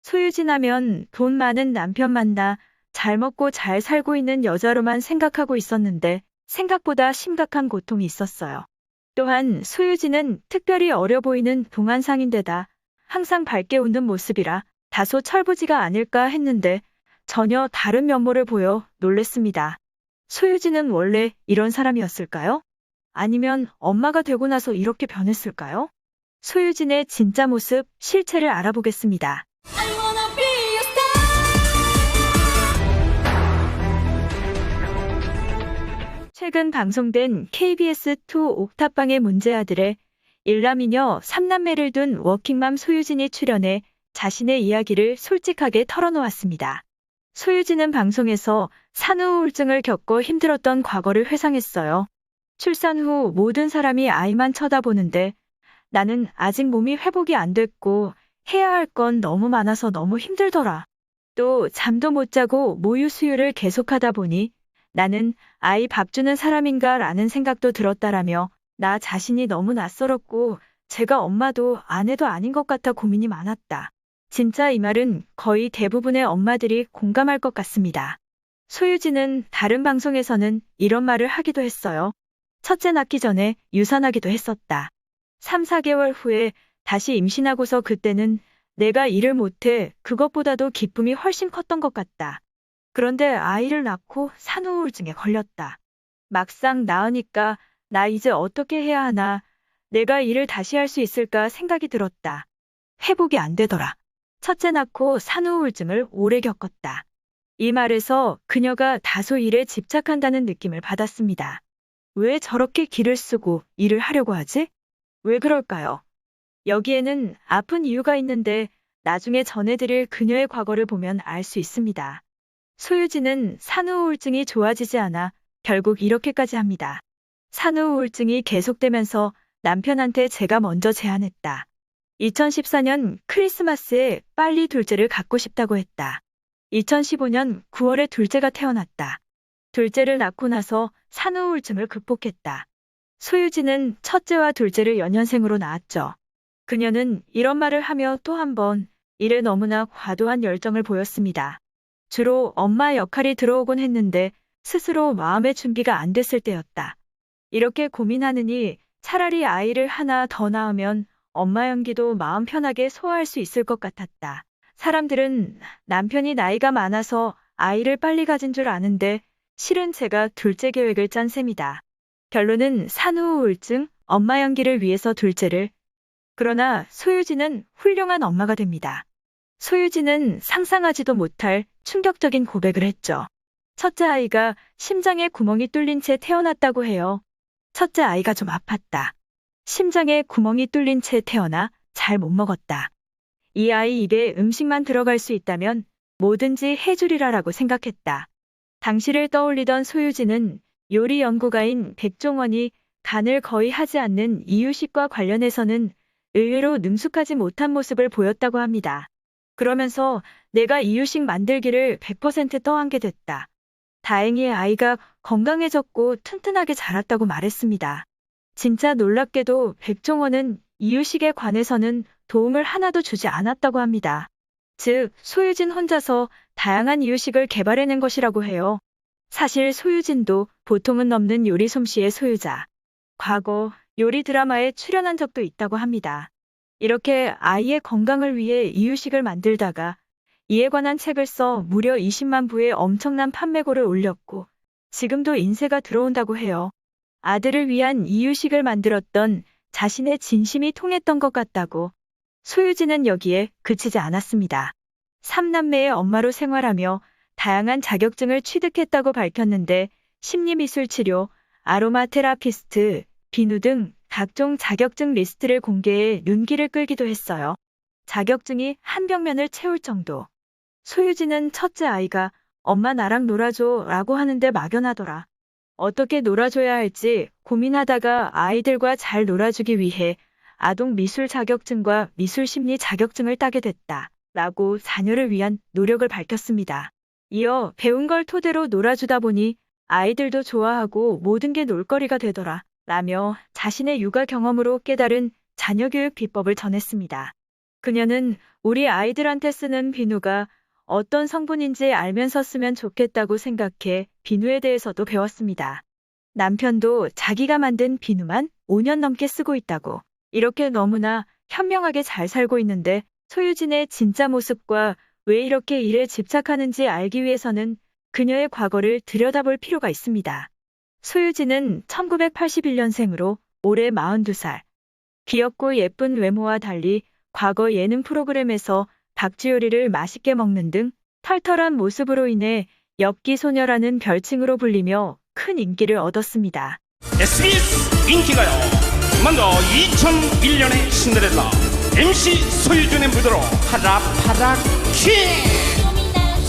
소유진 하면 돈 많은 남편 만나 잘 먹고 잘 살고 있는 여자로만 생각하고 있었는데 생각보다 심각한 고통이 있었어요. 또한 소유진은 특별히 어려 보이는 동안상인데다 항상 밝게 웃는 모습이라 다소 철부지가 아닐까 했는데 전혀 다른 면모를 보여 놀랬습니다. 소유진은 원래 이런 사람이었을까요? 아니면 엄마가 되고 나서 이렇게 변했을까요? 소유진의 진짜 모습, 실체를 알아보겠습니다. I wanna be a star. 최근 방송된 KBS2 옥탑방의 문제아들에 일남이녀 3남매를 둔 워킹맘 소유진이 출연해 자신의 이야기를 솔직하게 털어놓았습니다. 소유진은 방송에서 산후 우울증을 겪고 힘들었던 과거를 회상했어요. 출산 후 모든 사람이 아이만 쳐다보는데 나는 아직 몸이 회복이 안 됐고 해야 할 건 너무 많아서 너무 힘들더라. 또 잠도 못 자고 모유 수유를 계속하다 보니 나는 아이 밥 주는 사람인가 라는 생각도 들었다라며 나 자신이 너무 낯설었고 제가 엄마도 아내도 아닌 것 같아 고민이 많았다. 진짜 이 말은 거의 대부분의 엄마들이 공감할 것 같습니다. 소유진은 다른 방송에서는 이런 말을 하기도 했어요. 첫째 낳기 전에 유산하기도 했었다. 3, 4개월 후에 다시 임신하고서 그때는 내가 일을 못해 그것보다도 기쁨이 훨씬 컸던 것 같다. 그런데 아이를 낳고 산후우울증에 걸렸다. 막상 낳으니까 나 이제 어떻게 해야 하나, 내가 일을 다시 할 수 있을까 생각이 들었다. 회복이 안 되더라. 첫째 낳고 산후우울증을 오래 겪었다. 이 말에서 그녀가 다소 일에 집착한다는 느낌을 받았습니다. 왜 저렇게 기를 쓰고 일을 하려고 하지? 왜 그럴까요? 여기에는 아픈 이유가 있는데 나중에 전해드릴 그녀의 과거를 보면 알 수 있습니다. 소유진은 산후우울증이 좋아지지 않아 결국 이렇게까지 합니다. 산후우울증이 계속되면서 남편한테 제가 먼저 제안했다. 2014년 크리스마스에 빨리 둘째를 갖고 싶다고 했다. 2015년 9월에 둘째가 태어났다. 둘째를 낳고 나서 산후우울증을 극복했다. 소유진은 첫째와 둘째를 연년생으로 낳았죠. 그녀는 이런 말을 하며 또 한 번 일에 너무나 과도한 열정을 보였습니다. 주로 엄마 역할이 들어오곤 했는데 스스로 마음의 준비가 안 됐을 때였다. 이렇게 고민하느니 차라리 아이를 하나 더 낳으면 엄마 연기도 마음 편하게 소화할 수 있을 것 같았다. 사람들은 남편이 나이가 많아서 아이를 빨리 가진 줄 아는데 실은 제가 둘째 계획을 짠 셈이다. 결론은 산후우울증, 엄마 연기를 위해서 둘째를. 그러나 소유진은 훌륭한 엄마가 됩니다. 소유진은 상상하지도 못할 충격적인 고백을 했죠. 첫째 아이가 심장에 구멍이 뚫린 채 태어났다고 해요. 첫째 아이가 좀 아팠다. 심장에 구멍이 뚫린 채 태어나 잘 못 먹었다. 이 아이 입에 음식만 들어갈 수 있다면 뭐든지 해주리라라고 생각했다. 당시를 떠올리던 소유진은 요리 연구가인 백종원이 간을 거의 하지 않는 이유식과 관련해서는 의외로 능숙하지 못한 모습을 보였다고 합니다. 그러면서 내가 이유식 만들기를 100% 떠안게 됐다. 다행히 아이가 건강해졌고 튼튼하게 자랐다고 말했습니다. 진짜 놀랍게도 백종원은 이유식에 관해서는 도움을 하나도 주지 않았다고 합니다. 즉, 소유진 혼자서 다양한 이유식을 개발해낸 것이라고 해요. 사실 소유진도 보통은 넘는 요리 솜씨의 소유자. 과거 요리 드라마에 출연한 적도 있다고 합니다. 이렇게 아이의 건강을 위해 이유식을 만들다가 이에 관한 책을 써 무려 20만 부의 엄청난 판매고를 올렸고 지금도 인세가 들어온다고 해요. 아들을 위한 이유식을 만들었던 자신의 진심이 통했던 것 같다고. 소유진은 여기에 그치지 않았습니다. 3남매의 엄마로 생활하며 다양한 자격증을 취득했다고 밝혔는데 심리미술 치료, 아로마 테라피스트, 비누 등 각종 자격증 리스트를 공개해 눈길을 끌기도 했어요. 자격증이 한 벽면을 채울 정도. 소유진은 첫째 아이가 엄마 나랑 놀아줘 라고 하는데 막연하더라. 어떻게 놀아줘야 할지 고민하다가 아이들과 잘 놀아주기 위해 아동 미술 자격증과 미술 심리 자격증을 따게 됐다. 라고 자녀를 위한 노력을 밝혔습니다. 이어 배운 걸 토대로 놀아주다 보니 아이들도 좋아하고 모든 게 놀거리가 되더라. 라며 자신의 육아 경험으로 깨달은 자녀 교육 비법을 전했습니다. 그녀는 우리 아이들한테 쓰는 비누가 어떤 성분인지 알면서 쓰면 좋겠다고 생각해 비누에 대해서도 배웠습니다. 남편도 자기가 만든 비누만 5년 넘게 쓰고 있다고. 이렇게 너무나 현명하게 잘 살고 있는데 소유진의 진짜 모습과 왜 이렇게 일에 집착하는지 알기 위해서는 그녀의 과거를 들여다볼 필요가 있습니다. 소유진은 1981년생으로 올해 42살. 귀엽고 예쁜 외모와 달리 과거 예능 프로그램에서 박쥐요리를 맛있게 먹는 등 털털한 모습으로 인해 엽기소녀라는 별칭으로 불리며 큰 인기를 얻었습니다. SBS 인기가요. 먼저 2001년의 신데렐라 MC 소유준의 무대로 파락파락 퀸.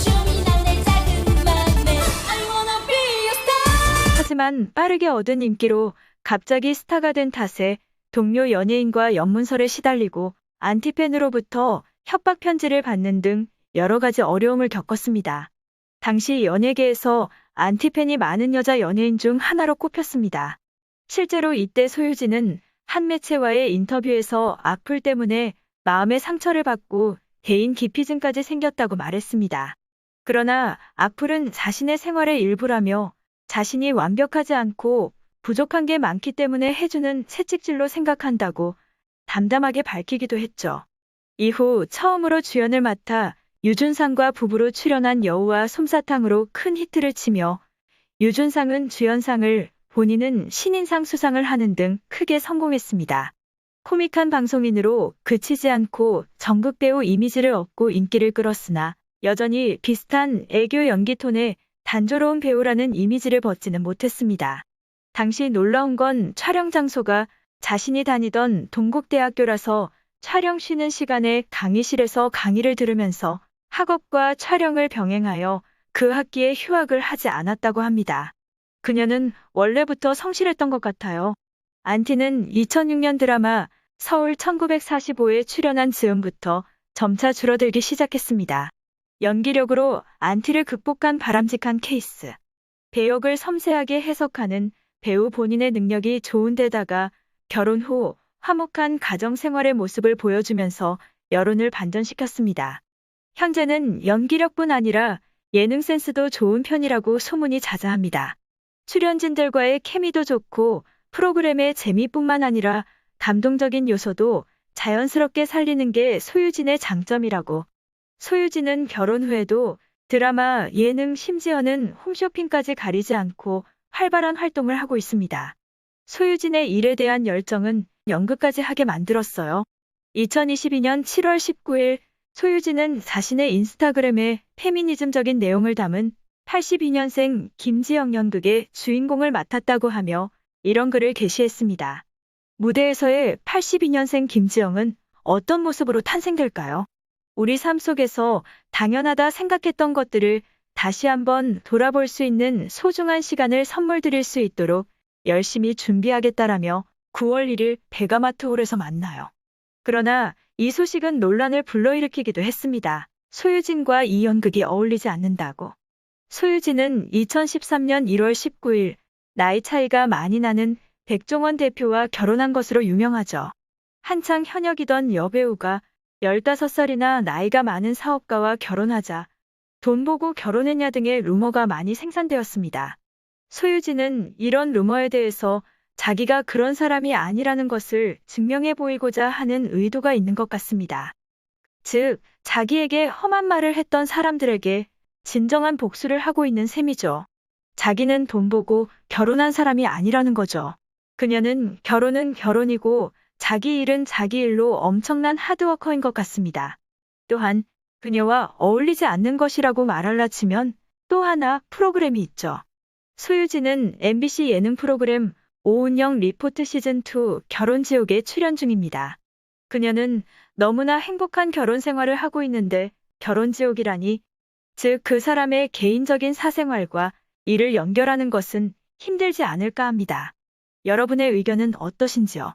쇼미나 내 작은 맘에 I wanna be your star. 하지만 빠르게 얻은 인기로 갑자기 스타가 된 탓에 동료 연예인과 연문설에 시달리고 안티팬으로부터 협박 편지를 받는 등 여러 가지 어려움을 겪었습니다. 당시 연예계에서 안티팬이 많은 여자 연예인 중 하나로 꼽혔습니다. 실제로 이때 소유진은 한 매체와의 인터뷰에서 악플 때문에 마음의 상처를 받고 대인 기피증까지 생겼다고 말했습니다. 그러나 악플은 자신의 생활의 일부라며 자신이 완벽하지 않고 부족한 게 많기 때문에 해주는 채찍질로 생각한다고 담담하게 밝히기도 했죠. 이후 처음으로 주연을 맡아 유준상과 부부로 출연한 여우와 솜사탕으로 큰 히트를 치며 유준상은 주연상을, 본인은 신인상 수상을 하는 등 크게 성공했습니다. 코믹한 방송인으로 그치지 않고 전국배우 이미지를 얻고 인기를 끌었으나 여전히 비슷한 애교 연기 톤의 단조로운 배우라는 이미지를 벗지는 못했습니다. 당시 놀라운 건 촬영 장소가 자신이 다니던 동국대학교라서 촬영 쉬는 시간에 강의실에서 강의를 들으면서 학업과 촬영을 병행하여 그 학기에 휴학을 하지 않았다고 합니다. 그녀는 원래부터 성실했던 것 같아요. 안티는 2006년 드라마 서울 1945에 출연한 즈음부터 점차 줄어들기 시작했습니다. 연기력으로 안티를 극복한 바람직한 케이스. 배역을 섬세하게 해석하는 배우 본인의 능력이 좋은 데다가 결혼 후 화목한 가정 생활의 모습을 보여주면서 여론을 반전시켰습니다. 현재는 연기력뿐 아니라 예능 센스도 좋은 편이라고 소문이 자자합니다. 출연진들과의 케미도 좋고 프로그램의 재미뿐만 아니라 감동적인 요소도 자연스럽게 살리는 게 소유진의 장점이라고. 소유진은 결혼 후에도 드라마, 예능, 심지어는 홈쇼핑까지 가리지 않고 활발한 활동을 하고 있습니다. 소유진의 일에 대한 열정은 연극까지 하게 만들었어요. 2022년 7월 19일 소유진은 자신의 인스타그램에 페미니즘적인 내용을 담은 82년생 김지영 연극의 주인공을 맡았다고 하며 이런 글을 게시했습니다. 무대에서의 82년생 김지영은 어떤 모습으로 탄생될까요? 우리 삶 속에서 당연하다 생각했던 것들을 다시 한번 돌아볼 수 있는 소중한 시간을 선물 드릴 수 있도록 열심히 준비하겠다라며 9월 1일 베가마트홀에서 만나요. 그러나 이 소식은 논란을 불러일으키기도 했습니다. 소유진과 이 연극이 어울리지 않는다고. 소유진은 2013년 1월 19일 나이 차이가 많이 나는 백종원 대표와 결혼한 것으로 유명하죠. 한창 현역이던 여배우가 15살이나 나이가 많은 사업가와 결혼하자 돈 보고 결혼했냐 등의 루머가 많이 생산되었습니다. 소유진은 이런 루머에 대해서 자기가 그런 사람이 아니라는 것을 증명해 보이고자 하는 의도가 있는 것 같습니다. 즉, 자기에게 험한 말을 했던 사람들에게 진정한 복수를 하고 있는 셈이죠. 자기는 돈 보고 결혼한 사람이 아니라는 거죠. 그녀는 결혼은 결혼이고 자기 일은 자기 일로 엄청난 하드워커인 것 같습니다. 또한 그녀와 어울리지 않는 것이라고 말할라 치면 또 하나 프로그램이 있죠. 소유진은 MBC 예능 프로그램 오은영 리포트 시즌2 결혼지옥에 출연 중입니다. 그녀는 너무나 행복한 결혼 생활을 하고 있는데 결혼지옥이라니, 즉 그 사람의 개인적인 사생활과 일을 연결하는 것은 힘들지 않을까 합니다. 여러분의 의견은 어떠신지요?